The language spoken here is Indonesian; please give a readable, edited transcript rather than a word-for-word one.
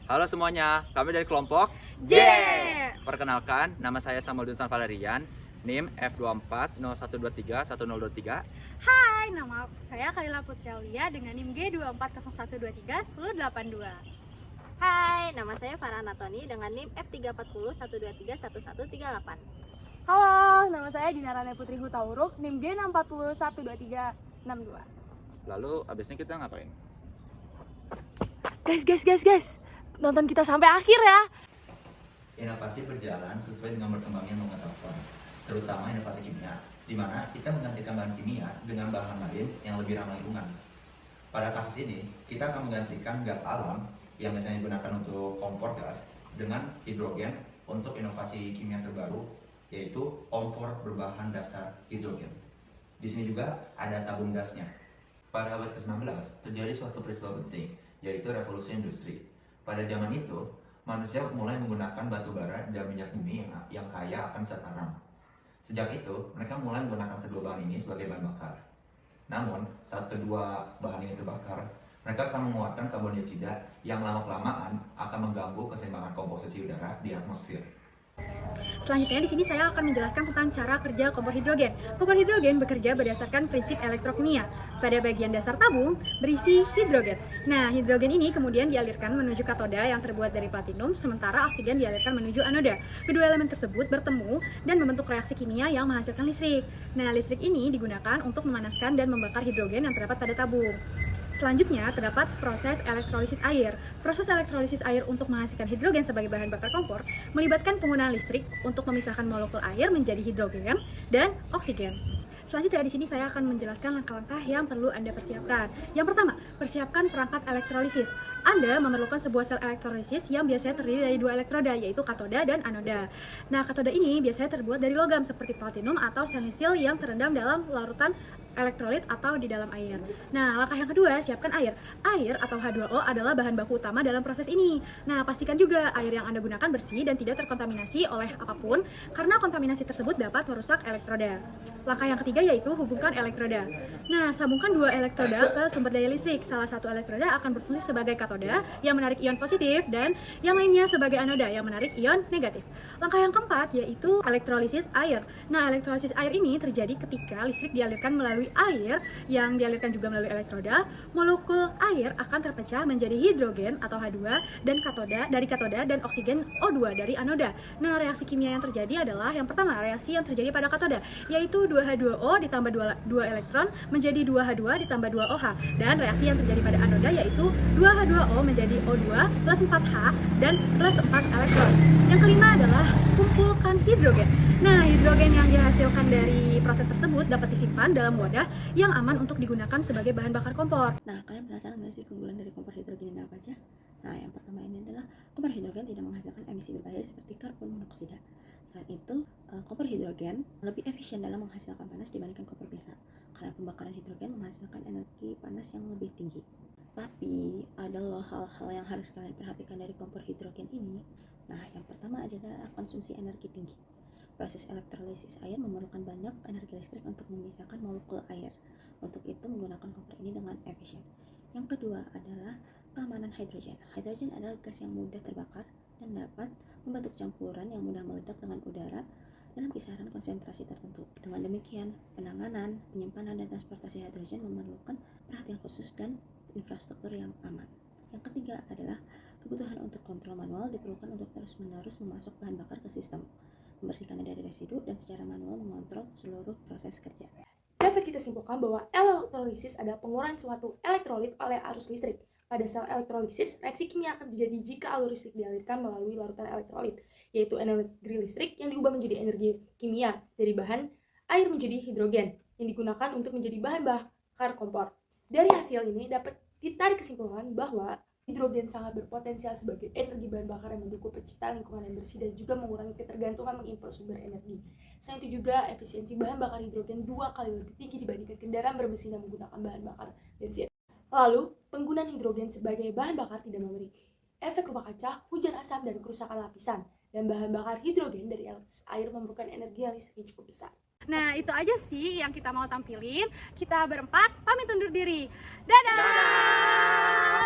Halo semuanya, kami dari kelompok J. Perkenalkan, nama saya Samuel Dunsan Valerian, NIM F2401231023. Hai, nama saya Kalila Putri Aulia dengan NIM G2401231082. Hai, nama saya Farah Natoni dengan NIM F34012311138. Halo, nama saya Dinarane Putri Hutauruk, NIM G6412362. Lalu abisnya kita ngapain? Guys, nonton kita sampai akhir ya. Inovasi berjalan sesuai dengan berkembangnya pengetahuan, terutama inovasi kimia, di mana kita menggantikan bahan kimia dengan bahan lain yang lebih ramah lingkungan. Pada kasus ini, kita akan menggantikan gas alam yang biasanya digunakan untuk kompor gas dengan hidrogen untuk inovasi kimia terbaru, yaitu kompor berbahan dasar hidrogen. Di sini juga ada tabung gasnya. Pada abad ke-19 terjadi suatu peristiwa penting, yaitu revolusi industri. Pada zaman itu, manusia mulai menggunakan batu bara dan minyak bumi yang kaya akan zat aram. Sejak itu, mereka mulai menggunakan kedua bahan ini sebagai bahan bakar. Namun, saat kedua bahan ini terbakar, mereka akan mengeluarkan karbon dioksida yang lama-kelamaan akan mengganggu keseimbangan komposisi udara di atmosfer. Selanjutnya di sini saya akan menjelaskan tentang cara kerja kompor hidrogen. Kompor hidrogen bekerja berdasarkan prinsip elektrokimia. Pada bagian dasar tabung berisi hidrogen. Nah, hidrogen ini kemudian dialirkan menuju katoda yang terbuat dari platinum, sementara oksigen dialirkan menuju anoda. Kedua elemen tersebut bertemu dan membentuk reaksi kimia yang menghasilkan listrik. Nah, listrik ini digunakan untuk memanaskan dan membakar hidrogen yang terdapat pada tabung. Selanjutnya, terdapat proses elektrolisis air. Proses elektrolisis air untuk menghasilkan hidrogen sebagai bahan bakar kompor melibatkan penggunaan listrik untuk memisahkan molekul air menjadi hidrogen dan oksigen. Selanjutnya di sini saya akan menjelaskan langkah-langkah yang perlu Anda persiapkan. Yang pertama, persiapkan perangkat elektrolisis. Anda memerlukan sebuah sel elektrolisis yang biasanya terdiri dari dua elektroda, yaitu katoda dan anoda. Nah, katoda ini biasanya terbuat dari logam seperti platinum atau stainless steel yang terendam dalam larutan elektrolit atau di dalam air. Nah, langkah yang kedua, siapkan air. Air atau H2O adalah bahan baku utama dalam proses ini. Nah, pastikan juga air yang Anda gunakan bersih dan tidak terkontaminasi oleh apapun, karena kontaminasi tersebut dapat merusak elektroda. Langkah yang ketiga yaitu hubungkan elektroda. Nah, sambungkan dua elektroda ke sumber daya listrik. Salah satu elektroda akan berfungsi sebagai katoda yang menarik ion positif dan yang lainnya sebagai anoda yang menarik ion negatif. Langkah yang keempat yaitu elektrolisis air. Nah, elektrolisis air ini terjadi ketika listrik dialirkan melalui air yang dialirkan juga melalui elektroda. Molekul air akan terpecah menjadi hidrogen atau H2 dan dari katoda dan oksigen O2 dari anoda. Nah, reaksi kimia yang terjadi adalah yang pertama, reaksi yang terjadi pada katoda yaitu 2H2O ditambah 2 elektron menjadi 2H2 ditambah 2OH, dan reaksi yang terjadi pada anoda yaitu 2H2O menjadi O2 plus 4H dan plus 4 elektron. Yang kelima adalah kumpulkan hidrogen. Nah, hidrogen yang dihasilkan dari proses tersebut dapat disimpan dalam wadah yang aman untuk digunakan sebagai bahan bakar kompor. Nah, kalian penasaran nggak sih keunggulan dari kompor hidrogen ini apa aja? Nah, yang pertama ini adalah kompor hidrogen tidak menghasilkan emisi berbahaya seperti karbon monoksida. Selain itu, kompor hidrogen lebih efisien dalam menghasilkan panas dibandingkan kompor biasa, karena pembakaran hidrogen menghasilkan energi panas yang lebih tinggi. Tapi, ada loh hal-hal yang harus kalian perhatikan dari kompor hidrogen ini. Nah, yang pertama adalah konsumsi energi tinggi. Proses elektrolisis air memerlukan banyak energi listrik untuk memisahkan molekul air. Untuk itu menggunakan kompor ini dengan efisien. Yang kedua adalah keamanan hidrogen. Hidrogen adalah gas yang mudah terbakar dan dapat membentuk campuran yang mudah meledak dengan udara dalam kisaran konsentrasi tertentu. Dengan demikian, penanganan, penyimpanan, dan transportasi hidrogen memerlukan perhatian khusus dan infrastruktur yang aman. Yang ketiga adalah kebutuhan untuk kontrol manual diperlukan untuk terus-menerus memasuk bahan bakar ke sistem, membersihkannya dari residu, dan secara manual mengontrol seluruh proses kerja. Dapat kita simpulkan bahwa elektrolisis adalah penguraian suatu elektrolit oleh arus listrik. Pada sel elektrolisis, reaksi kimia akan terjadi jika alur listrik dialirkan melalui larutan elektrolit, yaitu energi listrik yang diubah menjadi energi kimia dari bahan air menjadi hidrogen yang digunakan untuk menjadi bahan bakar kompor. Dari hasil ini dapat ditarik kesimpulan bahwa hidrogen sangat berpotensial sebagai energi bahan bakar yang mendukung penciptaan lingkungan yang bersih dan juga mengurangi ketergantungan mengimpor sumber energi. Selain itu juga efisiensi bahan bakar hidrogen 2 kali lebih tinggi dibandingkan kendaraan bermesin yang menggunakan bahan bakar bensin. Lalu, penggunaan hidrogen sebagai bahan bakar tidak memberi efek rumah kaca, hujan asap, dan kerusakan lapisan. Dan bahan bakar hidrogen dari air memerlukan energi listrik yang cukup besar. Nah, itu aja sih yang kita mau tampilin. Kita berempat pamit undur diri. Dadah!